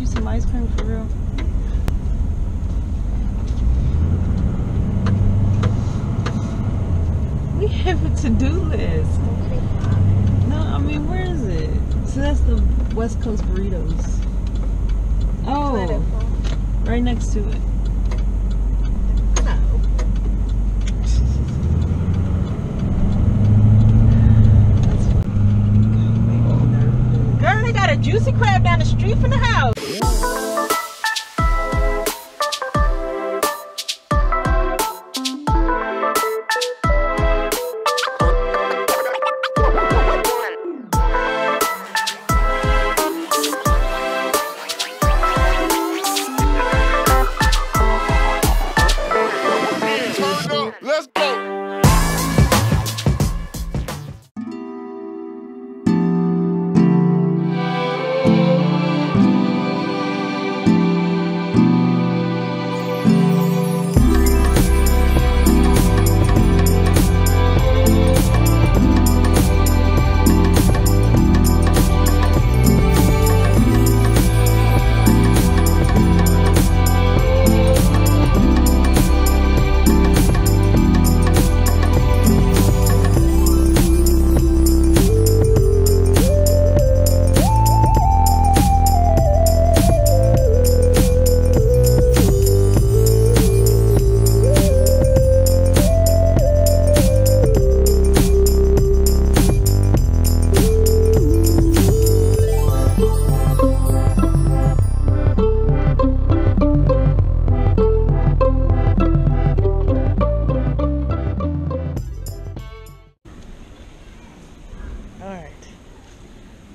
some ice cream for real? We have a to-do list. No, I mean, where is it? So that's the West Coast burritos. Oh, right next to it. Girl, they got a juicy crab down the street from the house. Let's go.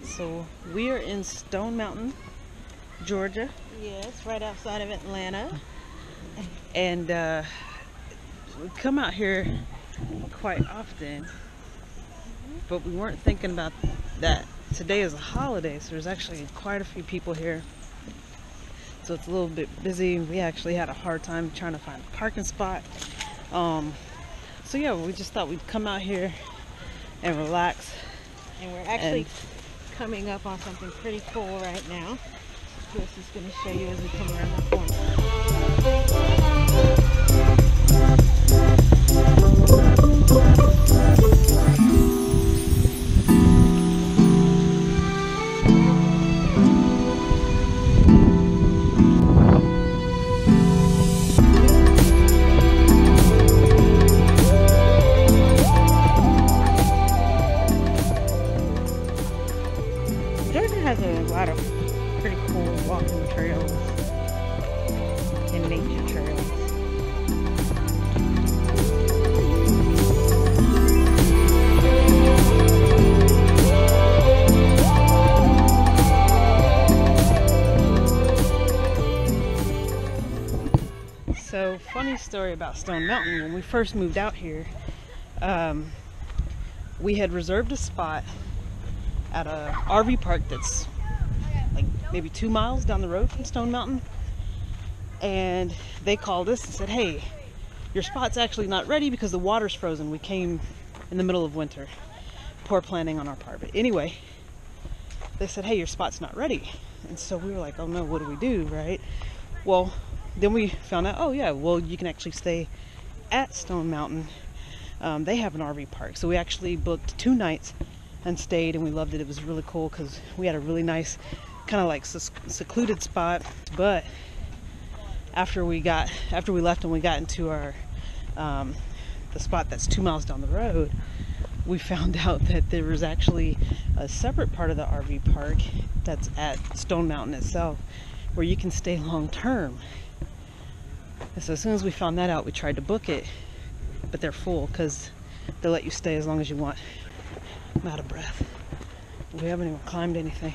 So we are in Stone Mountain, Georgia. Yes, right outside of Atlanta. And we come out here quite often, but we weren't thinking about that today is a holiday, so there's actually quite a few people here. So it's a little bit busy. We actually had a hard time trying to find a parking spot. So yeah, we just thought we'd come out here and relax. And we're actually coming up on something pretty cool right now. Chris is going to show you as we come around the corner. Georgia has a lot of pretty cool walking trails and nature trails. So, funny story about Stone Mountain. When we first moved out here, we had reserved a spot at a RV park that's like maybe 2 miles down the road from Stone Mountain, and they called us and said, hey, your spot's actually not ready because the water's frozen. We came in the middle of winter. Poor planning on our part, but anyway, they said, hey, your spot's not ready. And so we were like, oh no, what do we do, right? Well, then we found out, oh yeah, well, you can actually stay at Stone Mountain. They have an RV park, so we actually booked 2 nights and stayed, and we loved it. It was really cool because we had a really nice kind of like secluded spot. But after we left and we got into our the spot that's 2 miles down the road, we found out that there was actually a separate part of the RV park that's at Stone Mountain itself where you can stay long term. And so as soon as we found that out, we tried to book it, but they're full because they let you stay as long as you want. I'm out of breath. We haven't even climbed anything.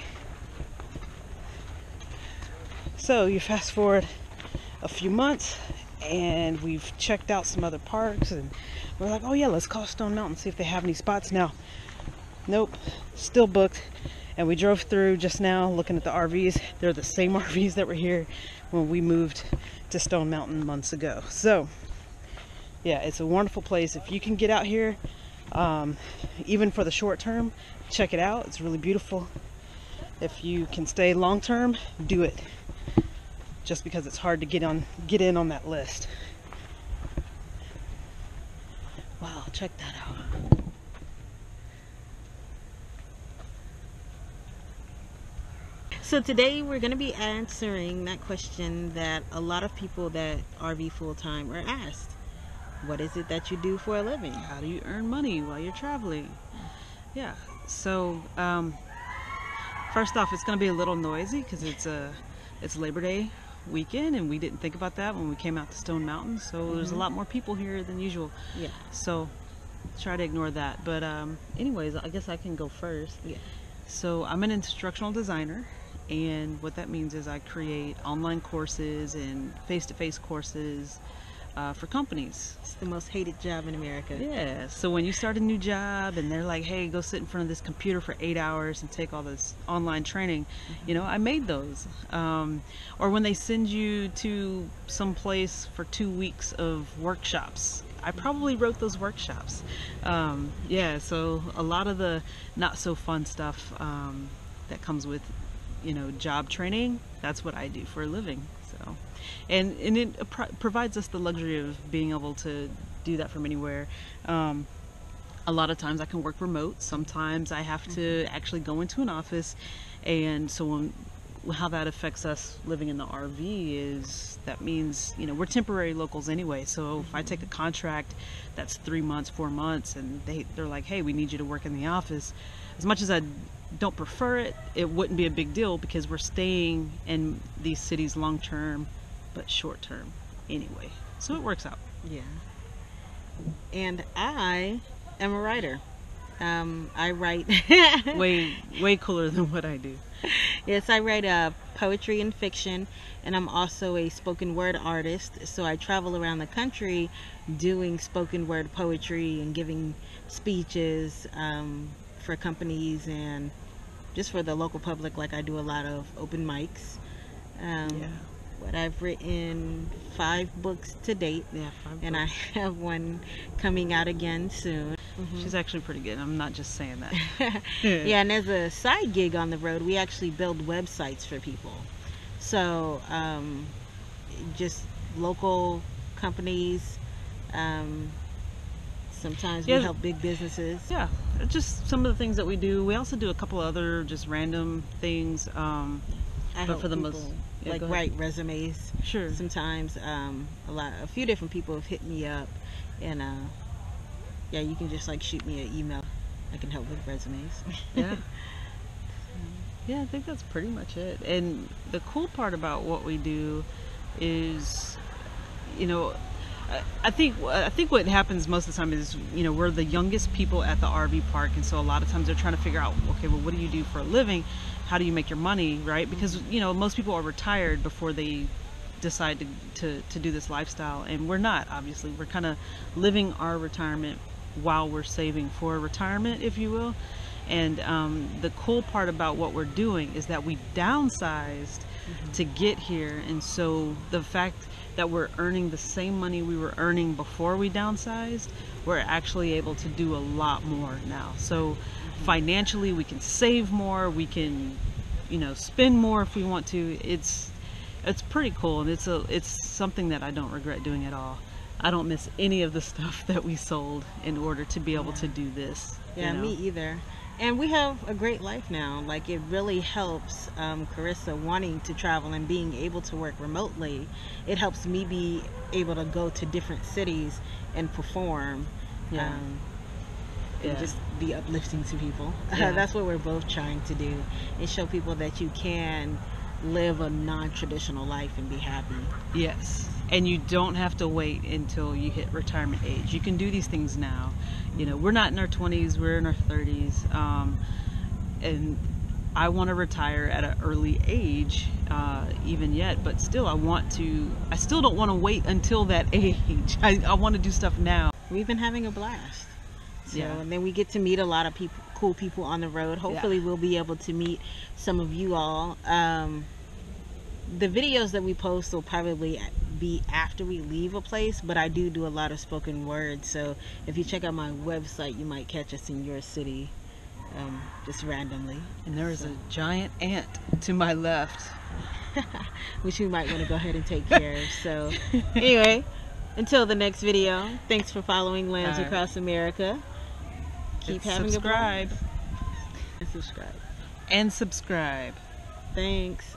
So you fast forward a few months and we've checked out some other parks, and we're like, oh yeah, let's call Stone Mountain, see if they have any spots now. Nope, still booked. And we drove through just now looking at the RVs. They're the same RVs that were here when we moved to Stone Mountain months ago. So yeah, it's a wonderful place. If you can get out here, even for the short term, check it out. It's really beautiful. If you can stay long term, do it. Just because it's hard to get in on that list. Wow, check that out. So today we're going to be answering that question that a lot of people that RV full-time are asked. What is it that you do for a living? How do you earn money while you're traveling? Yeah, so first off, it's going to be a little noisy because it's Labor Day weekend, and we didn't think about that when we came out to Stone Mountain, so there's a lot more people here than usual. Yeah. So try to ignore that. But anyways, I guess I can go first. Yeah. So I'm an instructional designer, and what that means is I create online courses and face-to-face courses for companies. It's the most hated job in America. Yeah, so when you start a new job and they're like, hey, go sit in front of this computer for 8 hours and take all this online training, you know, I made those. Or when they send you to some place for 2 weeks of workshops, I probably wrote those workshops. Yeah, so a lot of the not so fun stuff that comes with, you know, job training, that's what I do for a living. So, and it provides us the luxury of being able to do that from anywhere. A lot of times I can work remote. Sometimes I have to actually go into an office, and so how that affects us living in the RV is that means, you know, we're temporary locals anyway. So if I take a contract that's 3 months, 4 months, and they're like, hey, we need you to work in the office, as much as I don't prefer it, it wouldn't be a big deal because we're staying in these cities long term but short term anyway, so it works out. Yeah. And I am a writer. I write way cooler than what I do. Yes, I write poetry and fiction, and I'm also a spoken word artist. So I travel around the country doing spoken word poetry and giving speeches for companies and just for the local public. Like, I do a lot of open mics. But I've written 5 books to date. Yeah, 5 books. And I have one coming out again soon. She's actually pretty good. I'm not just saying that. Yeah, and as a side gig on the road, we actually build websites for people. So just local companies, sometimes we help big businesses. Yeah, just some of the things that we do. We also do a couple other just random things. I but help for the people, most, like, write resumes. Sure. Sometimes a few different people have hit me up, and yeah, you can just like shoot me an email. I can help with resumes. Yeah. Yeah, I think that's pretty much it. And the cool part about what we do is, you know, I think what happens most of the time is, you know, we're the youngest people at the RV park, and so a lot of times they're trying to figure out, okay, well, what do you do for a living? How do you make your money, right? Because, you know, most people are retired before they decide to do this lifestyle, and we're not. Obviously, we're kind of living our retirement while we're saving for retirement, if you will. And the cool part about what we're doing is that we downsized to get here, and so the fact that we're earning the same money we were earning before we downsized, we're actually able to do a lot more now. So financially, we can save more, we can, you know, spend more if we want to. It's pretty cool, and it's something that I don't regret doing at all. I don't miss any of the stuff that we sold in order to be able to do this. Yeah, me either. And we have a great life now. Like, it really helps Carissa wanting to travel and being able to work remotely. It helps me be able to go to different cities and perform. And just be uplifting to people. That's what we're both trying to do, and show people that you can live a non-traditional life and be happy. Yes, and you don't have to wait until you hit retirement age. You can do these things now. You know, we're not in our 20s, we're in our 30s, and I want to retire at an early age, even yet, but still I still don't want to wait until that age. I want to do stuff now. We've been having a blast. So, and then we get to meet a lot of people, cool people on the road. Hopefully we'll be able to meet some of you all. The videos that we post will probably be after we leave a place, but I do a lot of spoken word. So if you check out my website, you might catch us in your city just randomly. And there is a giant ant to my left. Which we might want to go ahead and take care of. So anyway, until the next video, thanks for following Lambs Across America. Keep having subscribe. And subscribe. And subscribe. Thanks.